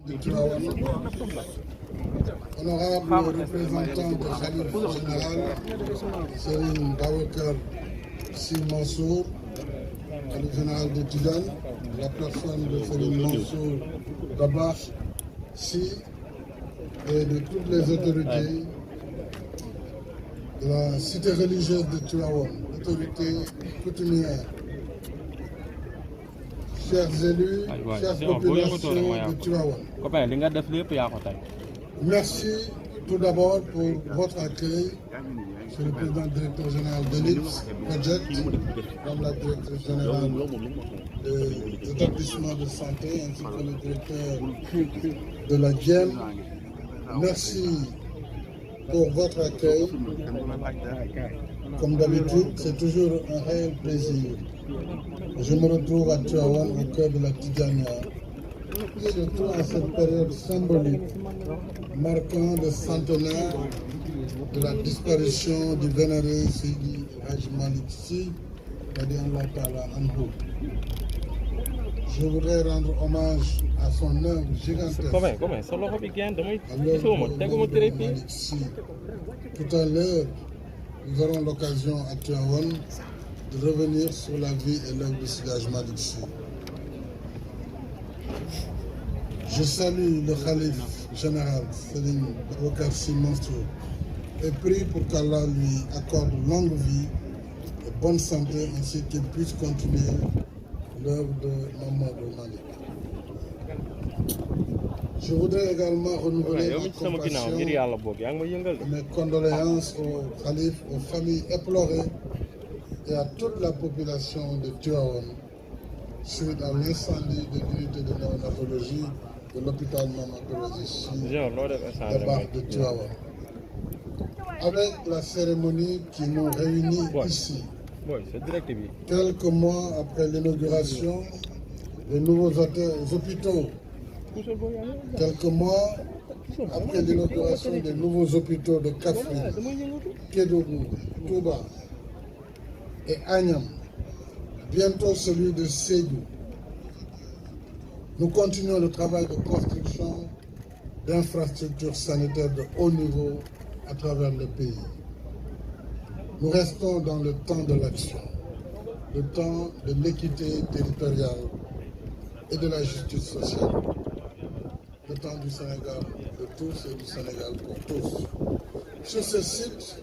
de Tivaouane, honorable représentant de Khalife général, Serigne Babacar Sy Mansour, Khalife général de Tidjane, la personne de Serigne Mansour Dabakh Sy et de toutes les autorités de la cité religieuse de Tivaouane, autorités coutumières, chers élus, chères populations de Tivaouane. Merci tout d'abord pour votre accueil. Je suis le président directeur général de l'IPS Project, comme la directrice générale des établissements de santé ainsi que le directeur de la GIEM. Merci pour votre accueil. Comme d'habitude, c'est toujours un réel plaisir. Je me retrouve à Tivaouane, au cœur de la Tidjania, surtout en cette période symbolique, marquant le centenaire de la disparition du vénéré Seydi Hadji Malick Sy, radiallahu ta'ala anhu. Je voudrais rendre hommage à son œuvre gigantesque. Tout à l'heure, nous aurons l'occasion à Tivaouane de revenir sur la vie et l'œuvre de Seydi Hadji Malick Sy. Je salue le Khalife général, Serigne Babacar Sy Mansour, et prie pour qu'Allah lui accorde longue vie et bonne santé, ainsi qu'il puisse continuer l'œuvre de Mamadou Malick. Je voudrais également renouveler ma compassion et mes condoléances au Khalife, aux familles éplorées et à toute la population de Tivaouane suite à l'incendie de l'unité de néonatologie de l'hôpital Mamadou Aziz Sy Dabakh de Tivaouane. Avec la cérémonie qui nous réunit ici, quelques mois après l'inauguration des nouveaux hôpitaux, quelques mois après l'inauguration des nouveaux hôpitaux de Kaffrine, Kédougou, Touba et Agnam, bientôt celui de Sédhiou, nous continuons le travail de construction d'infrastructures sanitaires de haut niveau à travers le pays. Nous restons dans le temps de l'action, le temps de l'équité territoriale et de la justice sociale, le temps du Sénégal de tous et du Sénégal pour tous. Sur ce site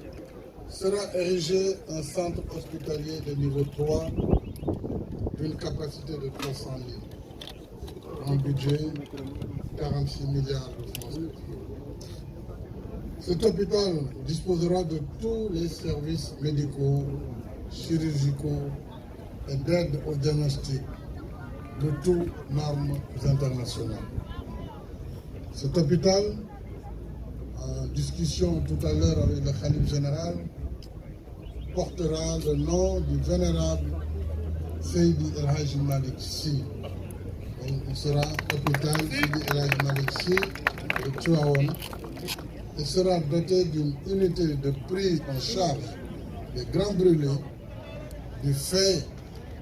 sera érigé un centre hospitalier de niveau 3 d'une capacité de 300 lits, un budget 46 milliards de francs CFA. Cet hôpital disposera de tous les services médicaux, chirurgicaux et d'aide au diagnostic de toutes normes internationales. Cet hôpital, en discussion tout à l'heure avec le Khalife général, portera le nom du vénérable Seydi El Hadji Malick Sy. Il sera hôpital Seydi El Hadji Malick Sy de Tivaouane et sera doté d'une unité de prise en charge des grands brûlés du fait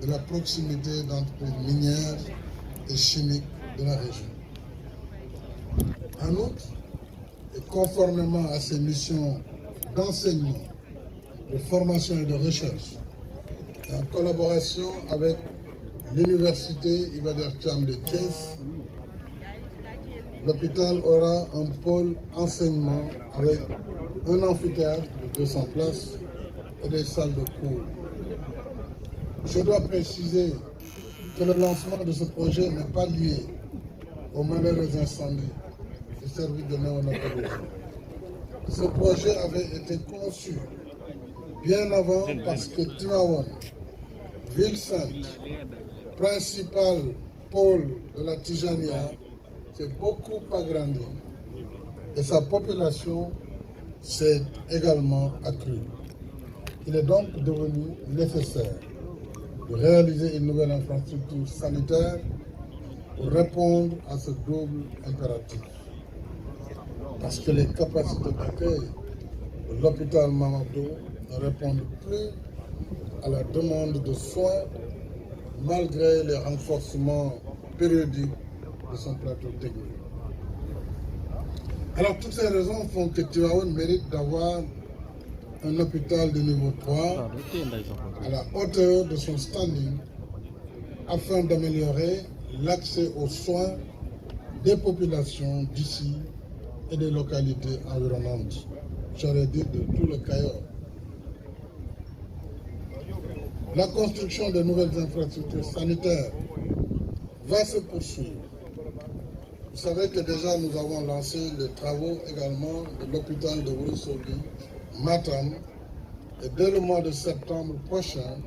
de la proximité d'entreprises minières et chimiques de la région. En outre, et conformément à ses missions d'enseignement, de formation et de recherche, en collaboration avec l'université Iba Der Thiam de Thiès, l'hôpital aura un pôle enseignement avec un amphithéâtre de 200 places et des salles de cours. Je dois préciser que le lancement de ce projet n'est pas lié aux malheureux incendies du service de néonatologie. Ce projet avait été conçu bien avant parce que Tivaouane, ville sainte, principal pôle de la Tidjania, s'est beaucoup agrandi et sa population s'est également accrue. Il est donc devenu nécessaire de réaliser une nouvelle infrastructure sanitaire pour répondre à ce double impératif. Parce que les capacités d'accueil de l'hôpital Mamadou ne répondent plus à la demande de soins malgré les renforcements périodiques de son plateau technique. Alors toutes ces raisons font que Tivaouane mérite d'avoir un hôpital de niveau 3 à la hauteur de son standing afin d'améliorer l'accès aux soins des populations d'ici et des localités environnantes, j'aurais dit de tout le Cayor. La construction de nouvelles infrastructures sanitaires va se poursuivre. Vous savez que déjà nous avons lancé les travaux également de l'hôpital de Ourossogui, Matam, et dès le mois de septembre prochain,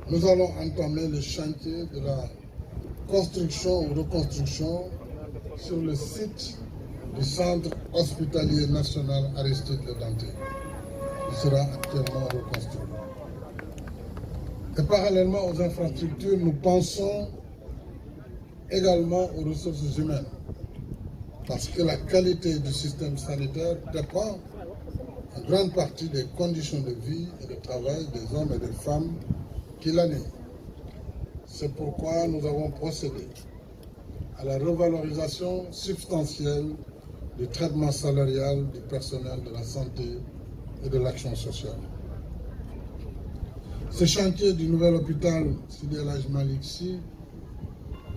nous allons entamer le chantier de la construction ou reconstruction sur le site du centre hospitalier national Aristide Le Dantec, qui sera actuellement reconstruit. Et parallèlement aux infrastructures, nous pensons également aux ressources humaines, parce que la qualité du système sanitaire dépend en grande partie des conditions de vie et de travail des hommes et des femmes qui l'animent. C'est pourquoi nous avons procédé à la revalorisation substantielle du traitement salarial du personnel de la santé et de l'action sociale. Ce chantier du nouvel hôpital Sidi El Hadji Malick Sy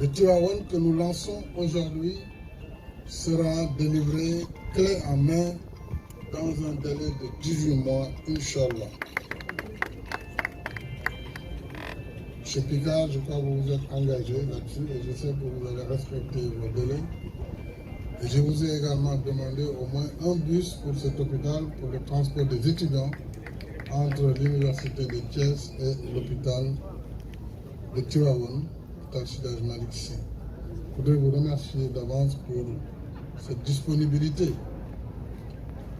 de Tivaouane que nous lançons aujourd'hui sera délivré clé en main dans un délai de 18 mois, Inch'Allah. Chez Picard, je crois que vous vous êtes engagé là-dessus et je sais que vous allez respecter vos délais. Et je vous ai également demandé au moins un bus pour cet hôpital pour le transport des étudiants entre l'université de Thiès et l'hôpital de Tivaouane, l'hôpital Sidi El Hadji Malick Sy. Je voudrais vous remercier d'avance pour cette disponibilité.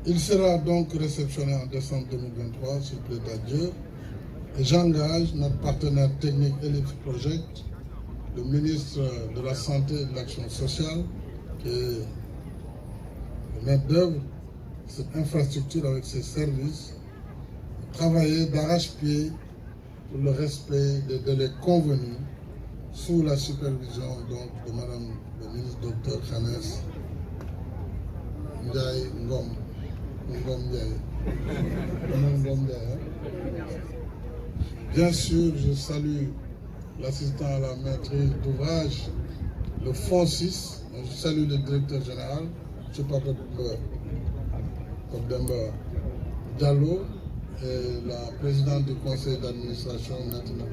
Il sera donc réceptionné en décembre 2023, s'il plaît à Dieu. Et j'engage notre partenaire technique Ellipse Project, le ministre de la Santé et de l'Action sociale, qui est le maître d'œuvre de cette infrastructure avec ses services, travailler d'arrache-pied pour le respect des délais convenus sous la supervision donc, de Madame le ministre Dr Khanes Ndiaye Ngom. Bien sûr, je salue l'assistant à la maîtrise d'ouvrage, le Fonds 6, je salue le directeur général, M. Papdemba Diallo, et la présidente du conseil d'administration, Nathalie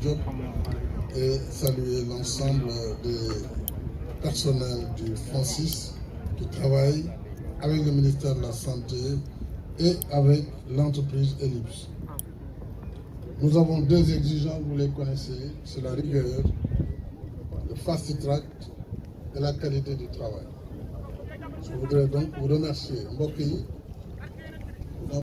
Diop, et saluer l'ensemble des personnels du Fonds 6 qui travaillent avec le ministère de la Santé et avec l'entreprise Ellipse. Nous avons deux exigences, vous les connaissez, c'est la rigueur, le fast track et la qualité du travail. Je voudrais donc vous remercier. Mbokk yi